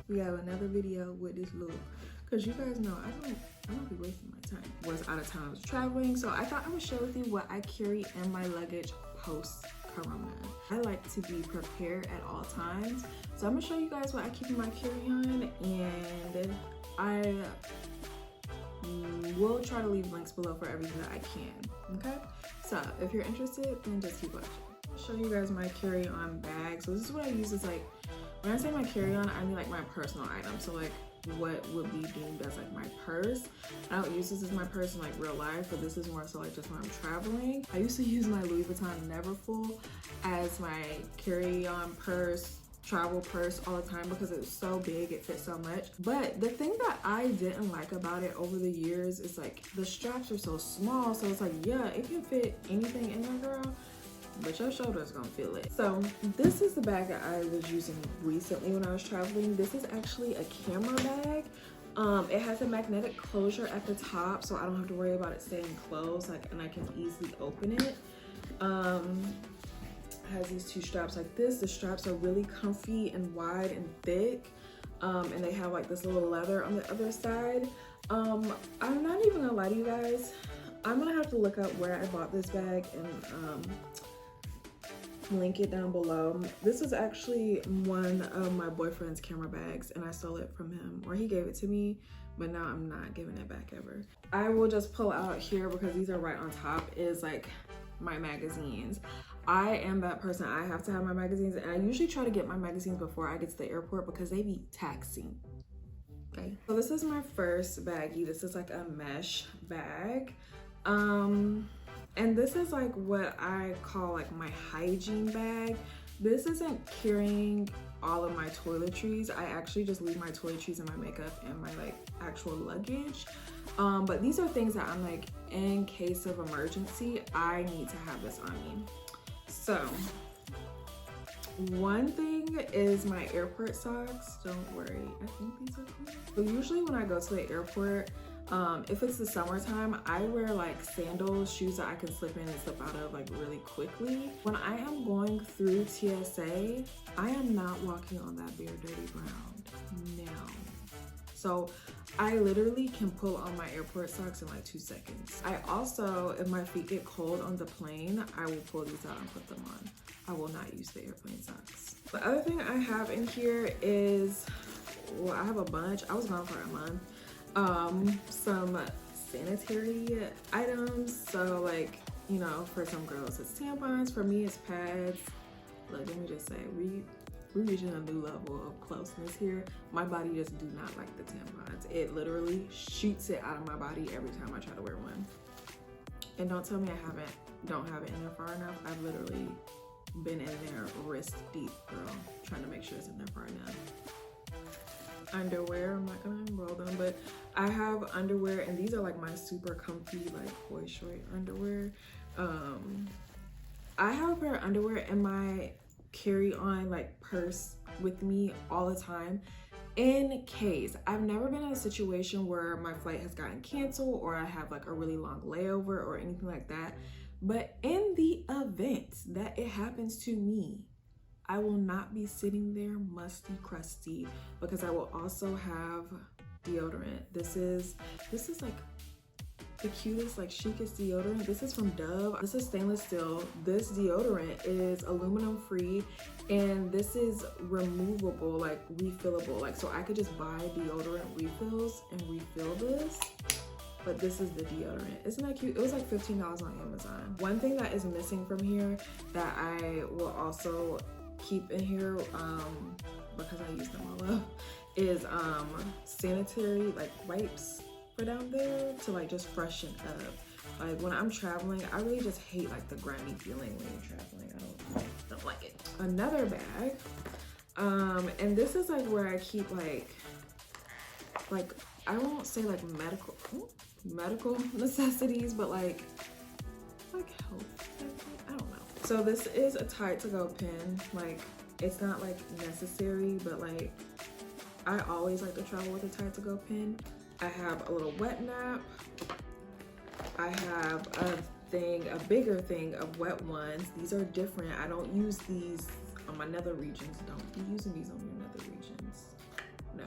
we have another video with this look, because you guys know I don't be wasting my time. Was out of town, I was traveling, so I thought I would share with you what I carry in my luggage post corona. I like to be prepared at all times, so I'm gonna show you guys what I keep in my carry-on, and I will try to leave links below for everything that I can. Okay, so if you're interested, then just keep watching. I'll show you guys my carry-on bag. So this is what I use. Is like, when I say my carry-on, I mean like my personal items. So like what would be deemed as like my purse. I don't use this as my purse in like real life, but this is more so like just when I'm traveling. I used to use my Louis Vuitton Neverfull as my carry-on purse, travel purse all the time, because it's so big, it fits so much. But the thing that I didn't like about it over the years is like the straps are so small, so it's like, yeah, it can fit anything in there, girl, but your shoulder's gonna feel it. So this is the bag that I was using recently when I was traveling. This is actually a camera bag. It has a magnetic closure at the top, so I don't have to worry about it staying closed, like, and I can easily open it. Has these two straps like this. The straps are really comfy and wide and thick, and they have like this little leather on the other side. I'm not even gonna lie to you guys, I'm gonna have to look up where I bought this bag and link it down below. This is actually one of my boyfriend's camera bags, and I stole it from him, or he gave it to me, but now I'm not giving it back ever. I will just pull out here, because these are right on top, is like my magazines. I am that person, I have to have my magazines, and I usually try to get my magazines before I get to the airport because they be taxing. Okay, so this is my first baggie. This is like a mesh bag. And this is like what I call like my hygiene bag. This isn't carrying all of my toiletries. I actually just leave my toiletries and my makeup and my like actual luggage. But these are things that I'm like, in case of emergency, I need to have this on me. So one thing is my airport socks. Don't worry, I think these are cool. So usually when I go to the airport, if it's the summertime, I wear like sandals, shoes that I can slip in and slip out of like really quickly. When I am going through TSA, I am not walking on that bare dirty ground, no. So I literally can pull on my airport socks in like 2 seconds. I also, if my feet get cold on the plane, I will pull these out and put them on. I will not use the airplane socks. The other thing I have in here is, well, I have a bunch. I was gone for a month. Some sanitary items. So like, you know, for some girls it's tampons, for me it's pads. Look, let me just say, we're reaching a new level of closeness here. My body just do not like the tampons. It literally shoots it out of my body every time I try to wear one. And don't tell me I don't have it in there far enough. I've literally been in there wrist deep, girl, trying to make sure it's in there far enough. Underwear, I'm not gonna enroll them, but I have underwear, and these are like my super comfy like boy short underwear. I have a pair of underwear in my carry-on like purse with me all the time, in case. I've never been in a situation where my flight has gotten canceled or I have like a really long layover or anything like that, but in the event that it happens to me, I will not be sitting there musty crusty, because I will also have deodorant. This is like the cutest, like chicest deodorant. This is from Dove. This is stainless steel. This deodorant is aluminum free, and this is removable, like refillable. Like, so I could just buy deodorant refills and refill this. But this is the deodorant. Isn't that cute? It was like $15 on Amazon. One thing that is missing from here that I will also keep in here, because I use them all up, is sanitary like wipes for down there to like just freshen up. Like when I'm traveling, I really just hate like the grimy feeling when you're traveling. I don't like it. Another bag, and this is like where I keep like I won't say like medical necessities, but like health, I don't know. So this is a Tide to Go pen. Like, it's not like necessary, but like I always like to travel with a Tide to Go pen. I have a little wet nap. I have a bigger thing of wet ones. These are different. I don't use these on my nether regions. Don't be using these on your nether regions. No.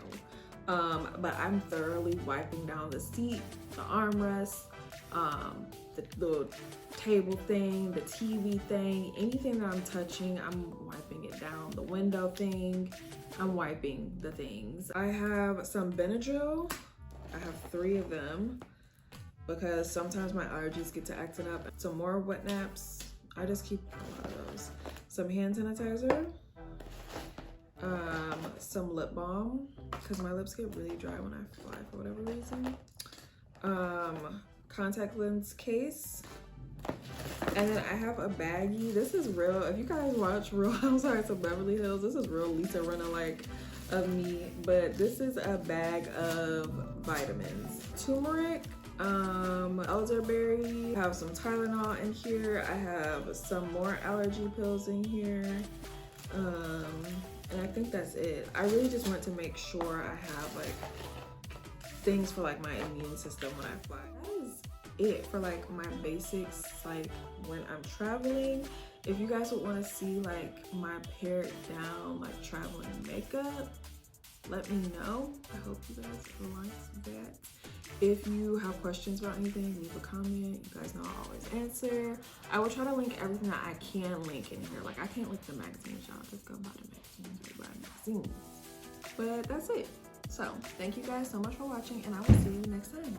But I'm thoroughly wiping down the seat, the armrest, the little table thing, the TV thing, anything that I'm touching, I'm wiping it down. The window thing, I'm wiping the things. I have some Benadryl. I have 3 of them because sometimes my allergies get to acting up. Some more wet naps. I just keep a lot of those. Some hand sanitizer. Some lip balm because my lips get really dry when I fly for whatever reason. Contact lens case. And then I have a baggie. This is real. If you guys watch Real Housewives of Beverly Hills, this is real Lisa Rinna like of me. But this is a bag of vitamins. Turmeric, elderberry. I have some Tylenol in here. I have some more allergy pills in here. And I think that's it. I really just want to make sure I have like things for like my immune system when I fly. That is it for like my basics, like when I'm traveling. If you guys would want to see like my pared down like traveling makeup, let me know. I hope you guys like that. If you have questions about anything, leave a comment. You guys know I always answer. I will try to link everything that I can link in here. Like I can't link the magazines, y'all. Just go buy the magazines or buy magazines. But that's it. So thank you guys so much for watching, and I will see you next time.